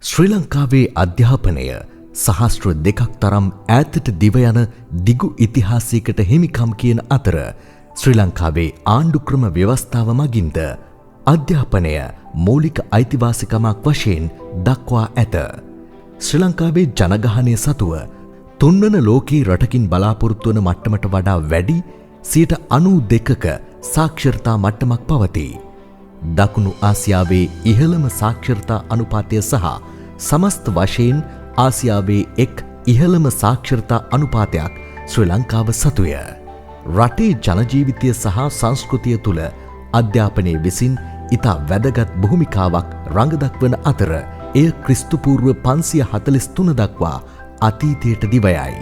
ශ්‍රී ලංකාවේ අධ්‍යාපනය සහස්ත්‍ර දෙකක් තරම් ඈතට දිව යන දිගු ඉතිහාසයකට හිමිකම් කියන අතර ශ්‍රී ලංකාවේ ආණ්ඩුක්‍රම ව්‍යවස්ථාව මගින්ද අධ්‍යාපනය මූලික අයිතිවාසිකමක් වශයෙන් දක්වා ඇත. ශ්‍රී ලංකාවේ ජනගහනය සතුව තුන්වන ලෝකී රටකින් බලාපොරොත්තු වන මට්ටමට වඩා වැඩි 92%ක සාක්ෂරතා මට්ටමක් පවතී. දකුණු ආසියාවේ ඉහළම සාක්ෂරතා අනුපාතය සහ සමස්ත වශයෙන් ආසියාවේ එක් ඉහළම සාක්ෂරතා අනුපාතයක් ශ්‍රී ලංකාව සතුය. රටේ ජනජීවිතය සහ සංස්කෘතිය තුළ අධ්‍යාපනය විසින් ඉතා වැදගත් භූමිකාවක් රඟදක්වන අතර එය ක්‍රිස්තුපූර්ව 543 දක්වා අතීතයට දිවයයි.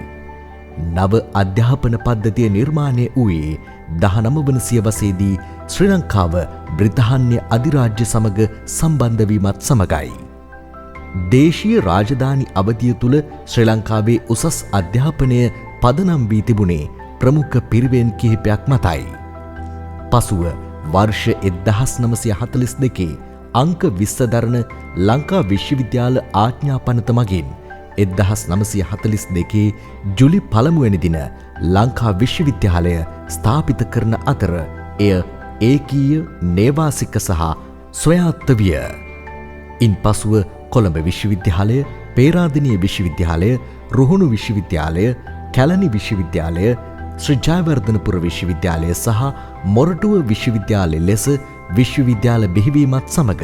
නව අධ්‍යාපන පද්ධතිය නිර්මාණය වූයේ 19 වන සියවසේදී ශ්‍රී ලංකාව බ්‍රිතාන්‍ය අධිරාජ්‍ය සමග සම්බන්ධ වීමත් සමගයි. දේශීය රාජධානි අවධිය තුළ ශ්‍රී ලංකාවේ උසස් අධ්‍යාපනය පදනම් වී තිබුණේ ප්‍රමුඛ පිරිවෙන් කිහිපයක් මතයි. පසුව වර්ෂ 1942 අංක 20 දරන ලංකා විශ්වවිද්‍යාල ආඥා පනත මගින් 1942 ජුලි 1 වෙනි දින ලංකා විශ්වවිද්‍යාලය ස්ථාපිත කරන අතර එය ඒකීය නේවාසික සහ ස්වයාත්ත විය. ඉන්පසුව කොළඹ විශ්වවිද්‍යාලය, පේරාදෙණිය විශ්වවිද්‍යාලය, රුහුණු විශ්වවිද්‍යාලය, කැලණි විශ්වවිද්‍යාලය, ශ්‍රී ජයවර්ධනපුර විශ්වවිද්‍යාලය සහ මොරටුව විශ්වවිද්‍යාලය ලෙස විශ්වවිද්‍යාල බිහිවීමත් සමග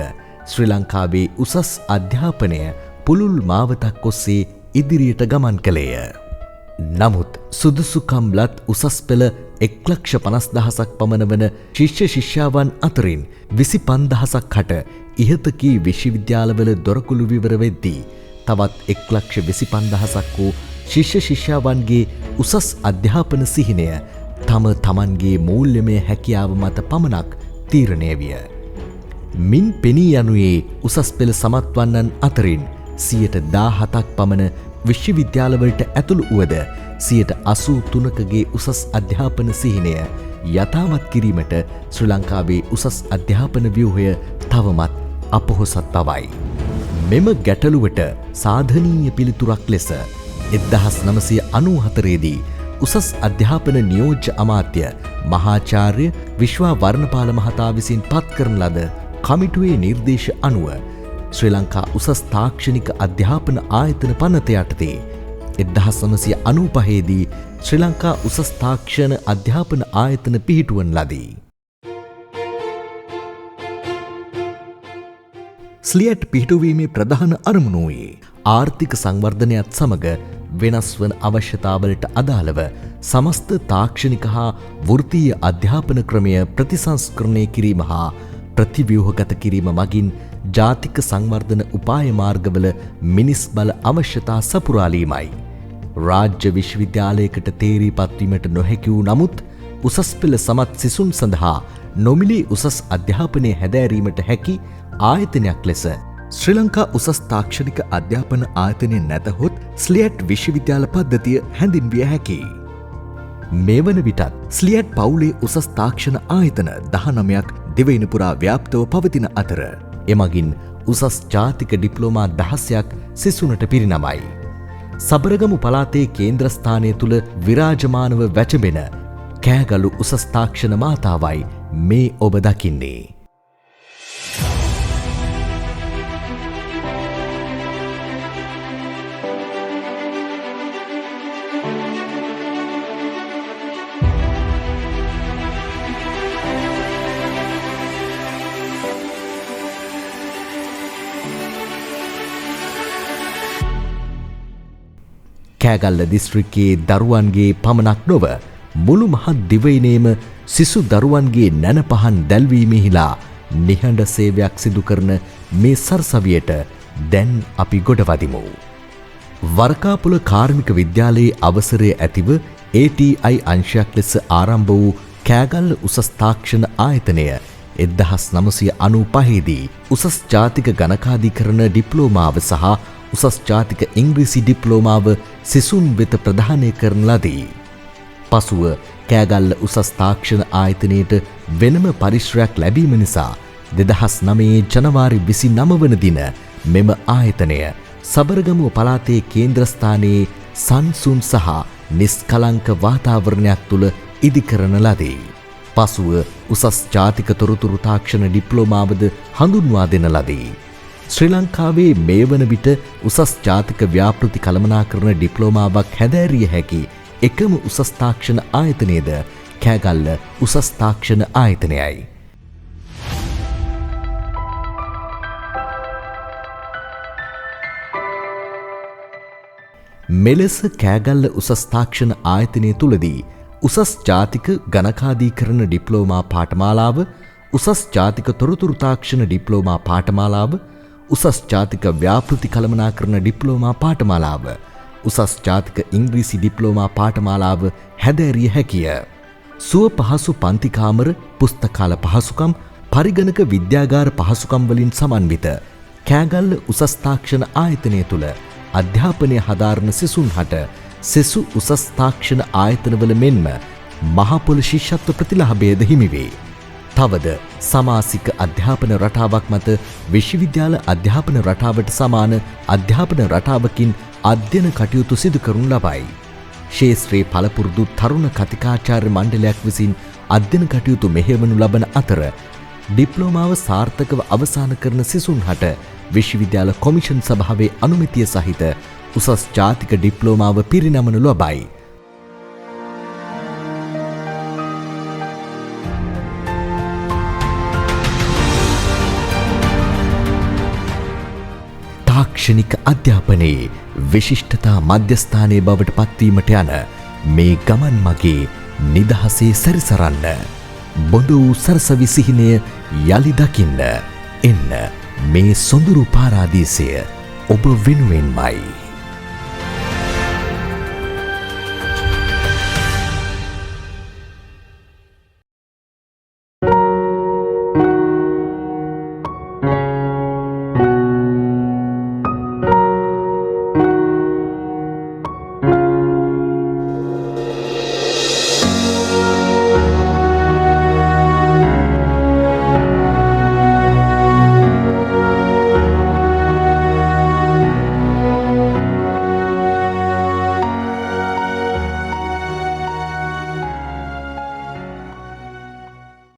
ශ්‍රී ලංකාවේ උසස් අධ්‍යාපනය පුළුල් මාවතක් ඔස්සේ ඉදිරියට ගමන් කළේය. නමුත් සුදුසුකම්ලත් උසස් පෙළ 1,50,000ක් පමණ වන ශිෂ්‍ය ශිෂ්‍යාවන් අතරින් 25,000ක් හට ඉහත කී විශ්වවිද්‍යාලවල දොරකුළු විවර වෙද්දී තවත් 1,25,000ක් වූ ශිෂ්‍ය ශිෂ්‍යාවන්ගේ උසස් අධ්‍යාපන සිහිනය තම තමන්ගේ මූල්‍යමය හැකියාව මත පමණක් තීරණය විය. මින් පෙනී යනුයේ උසස් පෙළ සමත් වන්නන් අතරින් 17%ක් පමණ විශ්වවිද්‍යාලවලට ඇතුළු වුවද 83%ගේ උසස් අධ්‍යාපන සිහිනය යථාවත් කිරීමට ශ්‍රී ලංකාවේ උසස් අධ්‍යාපන ව්‍යුහය තවමත් අපොහොසත් බවයි. මෙම ගැටලුවට සාධනීය පිළිතුරක් ලෙස 1994 දී උසස් අධ්‍යාපන නියෝජ්‍ය අමාත්‍ය මහාචාර්ය විශ්වා වර්ණපාල මහතා විසින් පත් කරන ලද කමිටුවේ නිර්දේශ අනුව ශ්‍රී ලංකා උසස් තාක්ෂණික අධ්‍යාපන ආයතන පනත යටතේ 1995 දී ශ්‍රී ලංකා උසස් තාක්ෂණ අධ්‍යාපන ආයතන පිහිටුවන ලදී. ස්ලියට් පිහිටුවීමේ ප්‍රධාන අරමුණ වූයේ ආර්ථික සංවර්ධනයත් සමග වෙනස් වන අවශ්‍යතාවලට අදාළව සමස්ත තාක්ෂණික හා වෘත්තීය අධ්‍යාපන ක්‍රමය ප්‍රතිසංස්කරණය කිරීම හා ප්‍රතිව්‍යුහගත කිරීම මගින් ජාතික සංවර්ධන උපාය මාර්ගවල මිනිස් බල අවශ්‍යතා සපුරාලීමයි. රාජ්‍ය විශ්වවිද්‍යාලයකට තේරී පත්වීමට නොහැකි වූ නමුත් උසස් පෙළ සමත් සිසුන් සඳහා නොමිලේ උසස් අධ්‍යාපනය හැදෑරීමට හැකි ආයතනයක් ලෙස ශ්‍රී ලංකා උසස් තාක්ෂණික අධ්‍යාපන ආයතනය නැතහොත් ස්ලියට් විශ්වවිද්‍යාල පද්ධතිය හැඳින්විය හැකියි. මේ වන විටත් ස්ලියට් පවුලේ උසස් තාක්ෂණ ආයතන 19ක් දිවයින පුරා ව්‍යාප්තව පවතින අතර එමගින් උසස් ජාතික ඩිප්ලෝමා 16ක් සිසුනට පිරිනමයි. සබරගමු පළාතේ කේන්ද්‍රස්ථානය තුළ විරාජමානව වැචඹෙන කෑගලු උසස් තාක්ෂණ මාතාවයි මේ ඔබ දකින්නේ. කෑගල්ල දිස්ත්‍රික්කයේ දරුවන්ගේ පමණක් නොව මුළු මහත් දිවයිනේම සිසු දරුවන්ගේ නැන පහන් දැල්වීමෙහිලා නිහඬ සේවයක් සිදු කරන මේ සරසවියට දැන් අපි ගොඩවදිමු. වරකාපුල කාර්මික විද්‍යාලයේ අවසරය ඇතිව ATI අංශයක් ලෙස ආරම්භ වූ කෑගල්ල උසස් තාක්ෂණ ආයතනය 1995 දී උසස් ජාතික ගණකාධිකරණ ඩිප්ලෝමාව සහ උසස් ජාතික ඉංග්‍රීසි ඩිප්ලෝමාව සිසුන් වෙත ප්‍රදානය කරන ලදී. පසුව කෑගල්ල උසස් තාක්ෂණ ආයතනයට වෙනම පරිශ්‍රයක් ලැබීම නිසා 2009 ජනවාරි 29 වන දින මෙම ආයතනය සබරගමුව පළාතේ කේන්ද්‍රස්ථානයේ සංසුන් සහ නිස්කලංක වාතාවරණයක් තුළ ඉදිකරන ලදී. පසුව උසස් ජාතික තොරතුරු තාක්ෂණ ඩිප්ලෝමාවද හඳුන්වා දෙන ලදී. ශ්‍රී ලංකාවේ මේ වන විට උසස් ජාතික ව්‍යාපෘති කළමනාකරණ ඩිප්ලෝමාවක් හැදෑරිය හැකි එකම උසස් තාක්ෂණ ආයතනයේද කෑගල්ල උසස් තාක්ෂණ ආයතනයයි. මෙලෙස කෑගල්ල උසස් තාක්ෂණ ආයතනය තුලදී උසස් ජාතික ගණකාධීකරණ ඩිප්ලෝමා පාඨමාලාව, උසස් ජාතික තොරතුරු තාක්ෂණ ඩිප්ලෝමා පාඨමාලාව, උසස් ජාතික ව්‍යාපෘති කළමනාකරණ ඩිප්ලෝමා පාඨමාලාව, උසස් ජාතික ඉංග්‍රීසි ඩිප්ලෝමා පාඨමාලාව හැදෑරිය හැකිය. සුව පහසු පන්ති කාමර, පුස්තකාල පහසුකම්, පරිගණක විද්‍යාගාර පහසුකම් වලින් සමන්විත කෑගල්ල උසස් තාක්ෂණ ආයතනය තුළ අධ්‍යාපනය හදාරන සිසුන්හට සෙසු උසස් තාක්ෂණ ආයතනවල මෙන්ම මහපොළ ශිෂ්‍යත්ව ප්‍රතිලාභයද හිමි වේ. තවද සමාසික අධ්‍යාපන රටාවක් මත විශ්වවිද්‍යාල අධ්‍යාපන රටාවට සමාන අධ්‍යාපන රටාවකින් අධ්‍යයන කටයුතු සිදු කරනු ලබයි. ශේත්‍රයේ පළපුරුදු තරුණ කතිකාචාර්ය මණ්ඩලයක් විසින් අධ්‍යයන කටයුතු මෙහෙයවනු ලබන අතර ඩිප්ලෝමාව සාර්ථකව අවසන් කරන සිසුන්හට විශ්වවිද්‍යාල කොමිෂන් සභාවේ අනුමැතිය සහිත උසස් ජාතික ඩිප්ලෝමාව පිරිනමනු ලබයි. තාක්ෂණික අධ්‍යාපනයේ විශිෂ්ටතා මධ්‍යස්ථානයේ බවට පත්වීමට යන මේ ගමන් මගේ නිදහසේ සැරිසරන්න. බොඳ වූ සරසවි සිහිනය යළි දකින්න. එන්න මේ සොඳුරු පාරාදීසය ඔබ වෙනුවෙන්මයි.